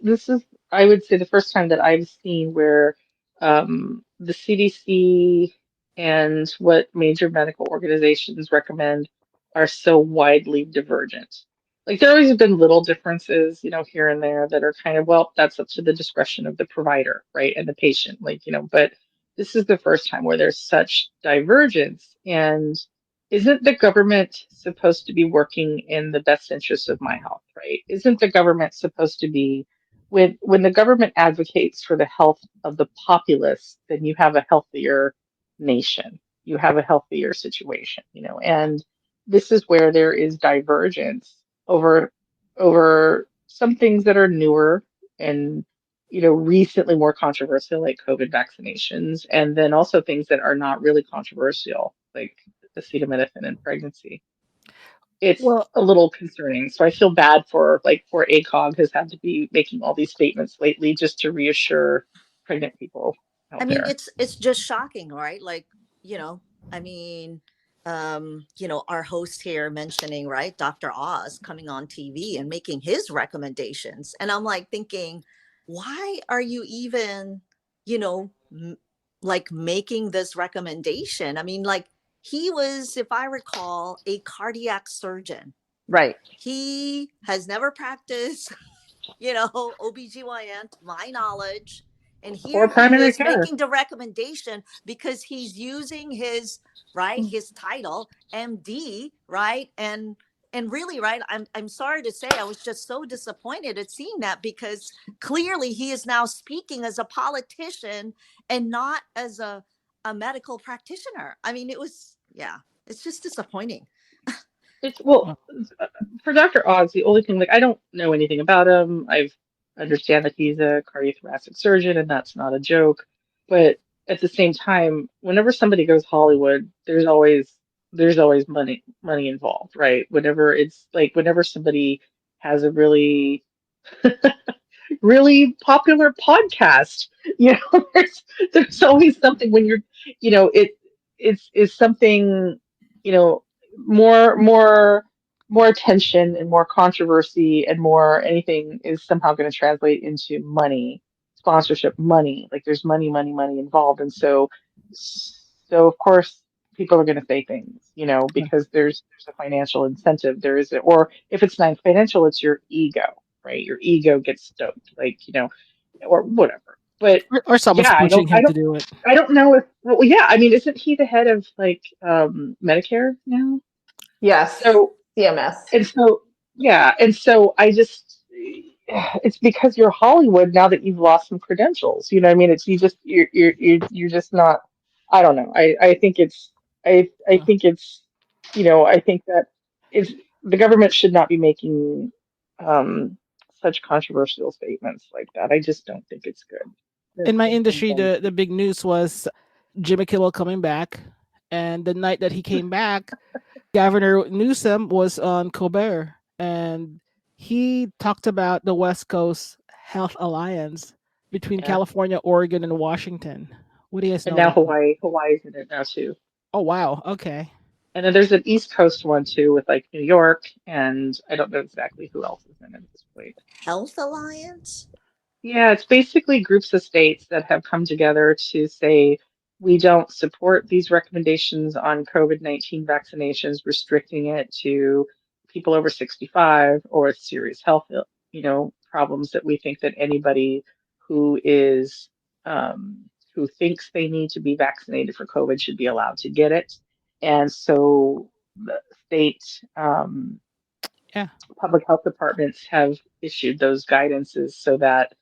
I would say the first time that I've seen where the CDC. and what major medical organizations recommend are so widely divergent. Like there always have been little differences, here and there that are kind of, well, that's up to the discretion of the provider, right? And the patient, but this is the first time where there's such divergence. And isn't the government supposed to be working in the best interest of my health, right? Isn't the government supposed to be when the government advocates for the health of the populace, then you have a healthier nation. You have a healthier situation, and this is where there is divergence over some things that are newer and recently more controversial, like COVID vaccinations, and then also things that are not really controversial, like acetaminophen and pregnancy. It's Well, a little concerning. So I feel bad for poor ACOG has had to be making all these statements lately just to reassure pregnant people I out mean, there. it's just shocking, right? Like, I mean, our host here mentioning, right, Dr. Oz coming on TV and making his recommendations. And I'm like thinking, why are you even, you know, m- like making this recommendation? I mean, like he was, if I recall, a cardiac surgeon. Right. He has never practiced OBGYN to my knowledge. And Or here he primary is care. making the recommendation because he's using his his title, MD, right? And really, right, I'm sorry to say I was just so disappointed at seeing that because clearly he is now speaking as a politician and not as a medical practitioner. I mean, it was yeah, it's just disappointing. It's well well, for Dr. Oz, the only thing, like, I don't know anything about him. I understand that he's a cardiothoracic surgeon, and that's not a joke. But at the same time, whenever somebody goes Hollywood, there's always money involved, right? Whenever somebody has a really popular podcast. There's always something when you're, it's is something, you know, more attention and more controversy and more anything is somehow going to translate into money, sponsorship money. Like there's money involved, and so of course people are going to say things, because there's a financial incentive. There is, or if it's not financial, it's your ego, right? Your ego gets stoked, or whatever. But or someone's yeah, pushing him to do it. I don't know if, well, yeah, I mean, isn't he the head of Medicare now? Yes. So CMS. and so, yeah, and so I just, it's because you're Hollywood now that you've lost some credentials. You know what I mean? It's you just you're just not. I don't know. I think it's I Uh, think it's I think that is the government should not be making um such controversial statements like that. I just don't think it's good. in my And industry, the big news was Jimmy Kimmel coming back, and the night that he came back, Governor Newsom was on Colbert, and he talked about the West Coast Health Alliance between yeah, California, Oregon, and Washington. What do you guys and know now about that? Hawaii's in it now too. Oh wow, okay. And then there's an East Coast one too with like New York, and I don't know exactly who else is in it at this point. Health Alliance? Yeah, it's basically groups of states that have come together to say we don't support these recommendations on COVID-19 vaccinations, restricting it to people over 65 or with serious health, problems that we think that anybody who is who thinks they need to be vaccinated for COVID should be allowed to get it. And so the state Yeah, public health departments have issued those guidances so that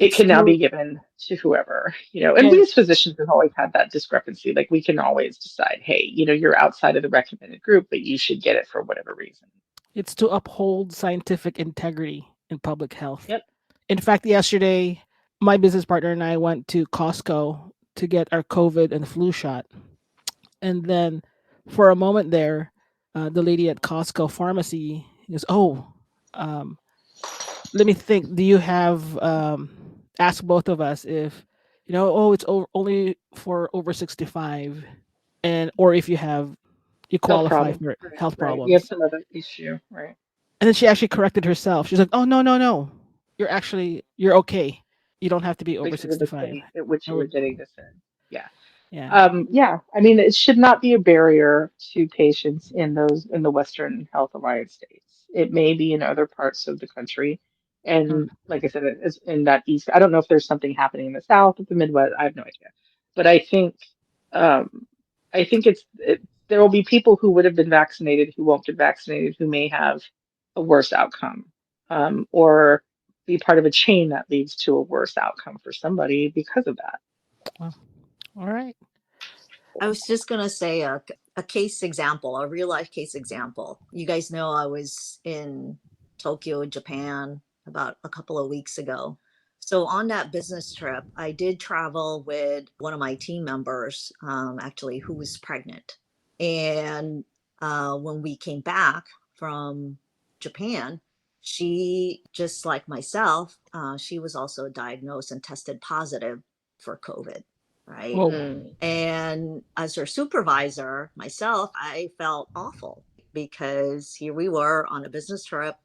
it it's can now to be given to whoever, and yeah, we as physicians have always had that discrepancy. Like we can always decide, hey, you're outside of the recommended group, but you should get it for whatever reason. it's to uphold scientific integrity in public health. Yep. In fact, yesterday, my business partner and I went to Costco to get our COVID and flu shot. And then for a moment there, the lady at Costco pharmacy goes, "Oh, um, let me think. Do you have ask both of us if Oh, it's only for over 65, and or if you Health qualify problem. for Right, health right. You have problems." some other issue, right? And then she actually corrected herself. She's like, "Oh no, no, no. You're okay. You don't have to be over Because of the 65." state at which I you were would, getting this in. Yeah. Yeah. Yeah, I mean, it should not be a barrier to patients in the Western Health Alliance states. It may be in other parts of the country, Mm. and like I said, it's in that east. I don't know if there's something happening in the South or the Midwest. I have no idea, but um, I think there will be people who would have been vaccinated who won't get vaccinated who may have a worse outcome, or be part of a chain that leads to a worse outcome for somebody because of that. Well, all right. I was just going to say a case example, a real life case example. You guys know I was in Tokyo, Japan about a couple of weeks ago. So on that business trip, I did travel with one of my team members, actually, who was pregnant. And when we came back from Japan, she, just like myself, she was also diagnosed and tested positive for COVID, right? Whoa. Mm. And as her supervisor, myself, I felt awful because here we were on a business trip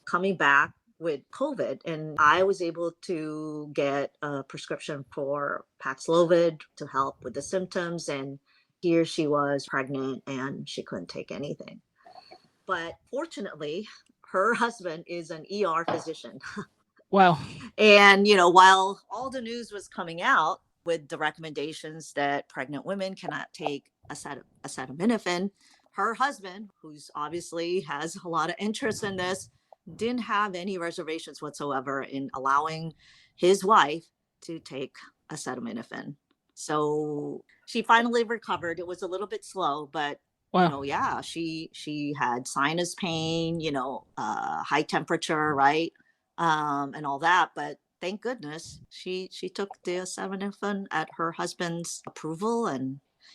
coming back with COVID, and I was able to get a prescription for Paxlovid to help with the symptoms. And here she was pregnant and she couldn't take anything. But fortunately, her husband is an ER physician. Wow. And, while all the news was coming out with the recommendations that pregnant women cannot take acetaminophen, her husband, who's obviously has a lot of interest in this, didn't have any reservations whatsoever in allowing his wife to take acetaminophen. So she finally recovered. It was a little bit slow, but Wow. yeah, she had sinus pain, high temperature, right? And all that. But thank goodness she took the acetaminophen at her husband's approval,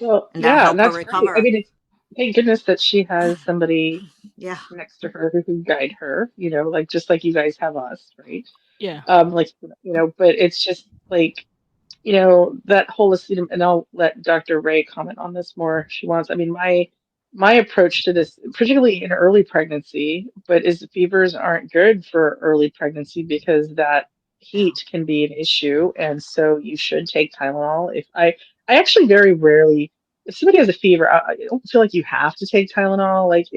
Well, and that yeah, helped her that's great. I recover. mean, it's thank goodness that she has somebody Yeah. next to her who can guide her, like just like you guys have us, right? Yeah. Like, but it's just like, that whole acetam, and I'll let Dr. Ray comment on this more if she wants. I mean, my approach to this, particularly in early pregnancy, but is fevers aren't good for early pregnancy because that Yeah. heat can be an issue, and so you should take Tylenol. I actually very rarely, if somebody has a fever, I don't feel like you have to take Tylenol. Like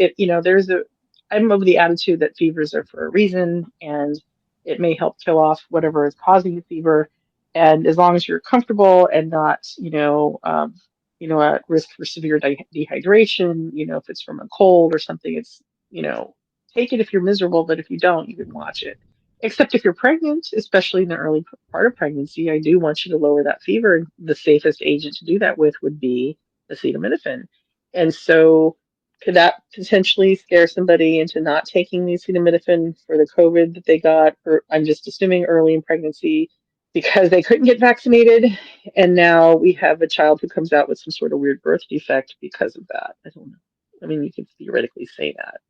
I'm of the attitude that fevers are for a reason, and it may help kill off whatever is causing the fever, and as long as you're comfortable and not, at risk for severe dehydration, if it's from a cold or something, you know, take it if you're miserable, but if you don't, you can watch it. Except if you're pregnant, especially in the early part of pregnancy, I do want you to lower that fever. And the safest agent to do that with would be acetaminophen. And so, could that potentially scare somebody into not taking the acetaminophen for the COVID that they got? Or I'm just assuming early in pregnancy because they couldn't get vaccinated, and now we have a child who comes out with some sort of weird birth defect because of that. I don't know. I mean, you could theoretically say that.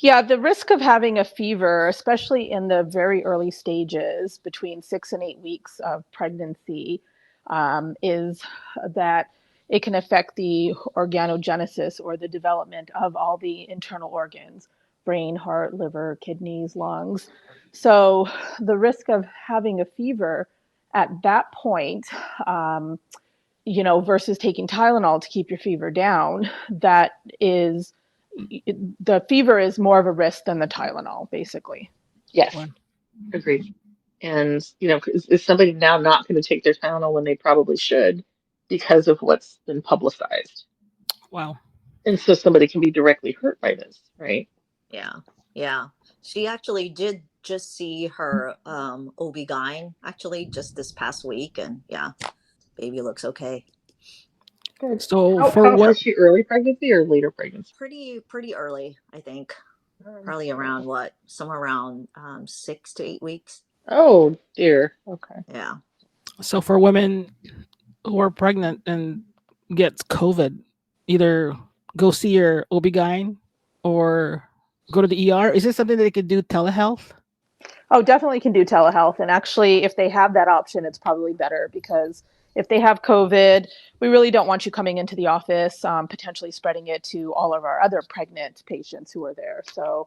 Yeah, the risk of having a fever, especially in the very early stages between 6 and 8 weeks of pregnancy, is that it can affect the organogenesis or the development of all the internal organs: brain, heart, liver, kidneys, lungs. So the risk of having a fever at that point, um, versus taking Tylenol to keep your fever down, that is, the fever is more of a risk than the Tylenol, basically. Yes, Wow. agreed. And is somebody now not going to take their Tylenol when they probably should because of what's been publicized? Wow. And so somebody can be directly hurt by this, right? Yeah. Yeah. She actually did just see her OB-GYN actually just this past week, and yeah, baby looks okay. Good. So for How what? is she early pregnancy or later pregnancy? Pretty early, I think. Probably Yeah. around what? Somewhere around 6 to 8 weeks. Oh dear. Okay. Yeah. So for women who are pregnant and gets COVID, either go see your OB-GYN or go to the ER. Is this something that they could do telehealth? Oh, definitely can do telehealth. And actually, if they have that option, it's probably better, because if they have COVID, we really don't want you coming into the office, potentially spreading it to all of our other pregnant patients who are there. So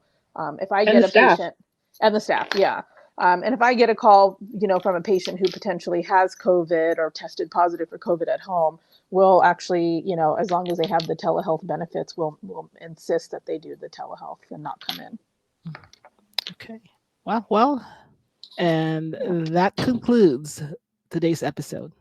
if I And get the a staff. patient, and the staff, yeah. And if I get a call, from a patient who potentially has COVID or tested positive for COVID at home, we'll actually, as long as they have the telehealth benefits, we'll insist that they do the telehealth and not come in. Okay. And Yeah. that concludes today's episode.